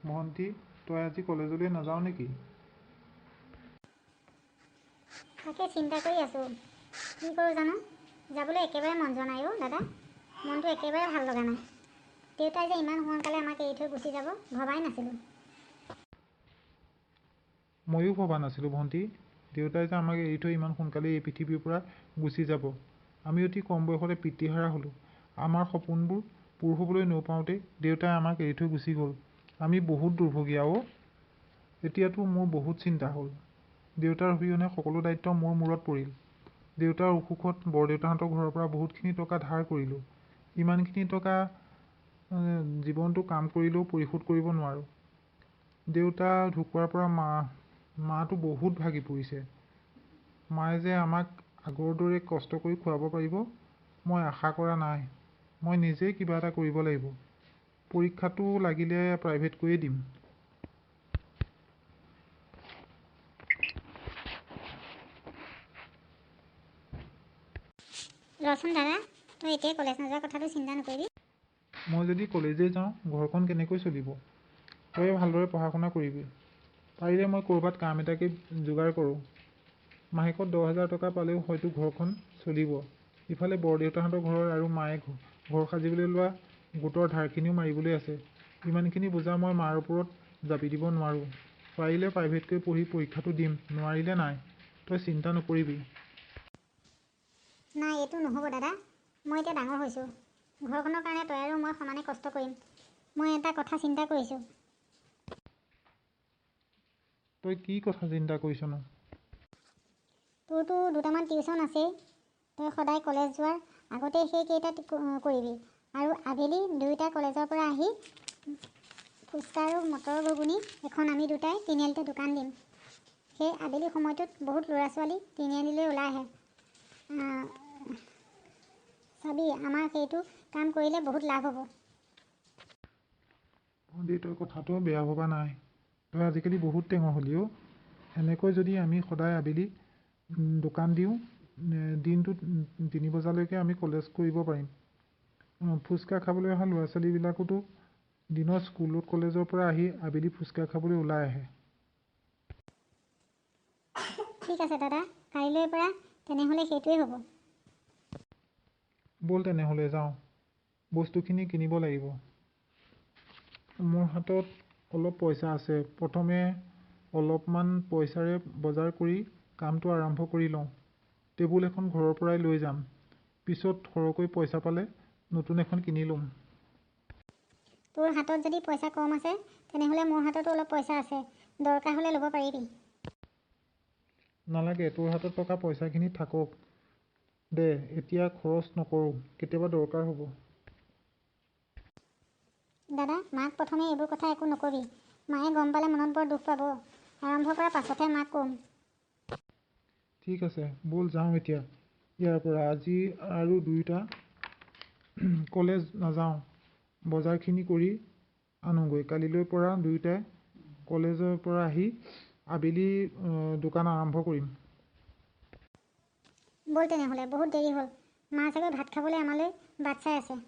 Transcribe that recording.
ভণ্টি, তই আজি কলেজলৈ নাযাওঁ নেকি? তাকে চিন্তা কৰি আছোঁ, কি কৰোঁ জানো। যাবলৈ একেবাৰে মন যোৱা নাই অ' দাদা, মনটো একেবাৰে ভাল লগা নাই। দেউতাই যে ইমান সোনকালে আমাক এৰি থৈ গুচি যাব ভবাই নাছিলোঁ। ময়ো ভবা নাছিলোঁ ভণ্টি, দেউতাই যে আমাক এৰি থৈ ইমান সোনকালে এই পৃথিৱীৰ পৰা গুচি যাব। আমি অতি কম বয়সতে পিতৃহাৰা হ'লোঁ। আমাৰ সপোনবোৰ পূৰ হ'বলৈ নপাওঁতেই দেউতাই আমাক এৰি থৈ গুচি গ'ল। আমি বহুত দুৰ্ভগীয়া অ'। এতিয়াতো মোৰ বহুত চিন্তা হ'ল। দেউতাৰ অবিহনে সকলো দায়িত্ব মোৰ মূৰত পৰিল। দেউতাৰ অসুখত বৰদেউতাহঁতৰ ঘৰৰ পৰা বহুতখিনি টকা ধাৰ কৰিলোঁ। ইমানখিনি টকা জীৱনটো কাম কৰিলেও পৰিশোধ কৰিব নোৱাৰোঁ। দেউতা ঢুকোৱাৰ পৰা মাটো বহুত ভাগি পৰিছে। মায়ে যে আমাক আগৰ দৰে কষ্ট কৰি খুৱাব পাৰিব মই আশা কৰা নাই। মই নিজেই কিবা এটা কৰিব লাগিব। পৰীক্ষাটো লাগিলে প্ৰাইভেট কৰিয়ে দিম। ৰচোন দাদা, তই এতিয়াই কলেজ নোযোৱাৰ কথাটো চিন্তা নকৰিবি। মই যদি কলেজেই যাওঁ ঘৰখন কেনেকৈ চলিব? তয়ে ভালদৰে পঢ়া শুনা কৰিবি। পাৰিলে মই ক'ৰবাত কাম এটাকে যোগাৰ কৰোঁ। মাহেকত 10,000 টকা পালেও হয়তো ঘৰখন চলিব। ইফালে বৰদেউতাহঁতৰ ঘৰৰ আৰু মায়ে ঘৰ সাজিবলৈ লোৱা গোটৰ ধাৰখিনিও মাৰিবলৈ আছে। ইমানখিনি বোজা মই মাৰ ওপৰত জাপি দিব নোৱাৰোঁ। পাৰিলে প্ৰাইভেটকৈ পঢ়ি পৰীক্ষাটো দিম, নোৱাৰিলে নাই। তই চিন্তা নকৰিবি। নাই, এইটো নহ'ব দাদা। মই এতিয়া ডাঙৰ হৈছোঁ। ঘৰখনৰ কাৰণে তই আৰু মই সমানে কষ্ট কৰিম। মই এটা কথা চিন্তা কৰিছোঁ। তই কি কথা চিন্তা কৰিছনো? তোৰতো দুটামান টিউশ্যন আছেই। তই সদায় কলেজ যোৱাৰ আগতেই সেইকেইটা কৰিবি। আৰু আবেলি দুয়োটা কলেজৰ পৰা আহি ফুচকা আৰু মটৰ ঘুগুনি এখন আমি দুটাই তিনিআলিতে দোকান দিম। সেই আবেলি সময়টোত বহুত ল'ৰা ছোৱালী তিনিআলিলৈ ওলাই আহে। চাবি, আমাৰ সেইটো কাম কৰিলে বহুত লাভ হ'ব। ভণ্টি, তই কথাটো বেয়া ভবা নাই। তই আজিকালি বহুত টেঙৰ হ'লি অ'। এনেকৈ যদি আমি সদায় আবেলি দোকান দিওঁ, দিনটোত 3 বজালৈকে আমি কলেজ কৰিব পাৰিম। ফুচকা খাবলৈ অহা ল'ৰা ছোৱালীবিলাকোতো দিনৰ স্কুলত কলেজৰ পৰা আহি আবেলি ফুচকা খাবলৈ ওলাই আহে। ঠিক আছে দাদা, কাইলৈৰ পৰা তেনেহ'লে সেইটোৱেই হ'ব। ব'ল তেনেহ'লে যাওঁ, বস্তুখিনি কিনিব লাগিব। মোৰ হাতত অলপ পইচা আছে। প্ৰথমে অলপমান পইচাৰে বজাৰ কৰি কামটো আৰম্ভ কৰি লওঁ। টেবুল এখন ঘৰৰ পৰাই লৈ যাম। পিছত সৰহকৈ পইচা পালে নতুন এখন কিনি ল'ম। তোৰ হাতত যদি পইচা কম আছে, তেনেহ'লে মোৰ হাততো অলপ পইচা আছে। দৰকাৰ হ'লে ল'ব পাৰিবি। নালাগে, তোৰ হাতত থকা পইচাখিনি থাকক। দে, এতিয়া খৰচ নকৰোঁ, কেতিয়াবা দৰকাৰ হ'ব। দাদা, মাক প্ৰথমে এইবোৰ কথা একো নকবি। মায়ে গম পালে মনত বৰ দুখ পাব। আৰম্ভ কৰাৰ পাছতহে মাক ক'ম। ঠিক আছে, ব'ল যাওঁ এতিয়া ইয়াৰ পৰা। আজি আৰু দুয়োটা কলেজ নাযাওঁ, বজাৰখিনি কৰি আনোগৈ। কালিলৈৰ পৰা দুয়োটাই কলেজৰ পৰা আহি আবেলি দোকান আৰম্ভ কৰিম। ব'ল তেনেহ'লে, বহুত দেৰি হ'ল। মা চাগৈ ভাত খাবলৈ আমালৈ বাট চাই আছে।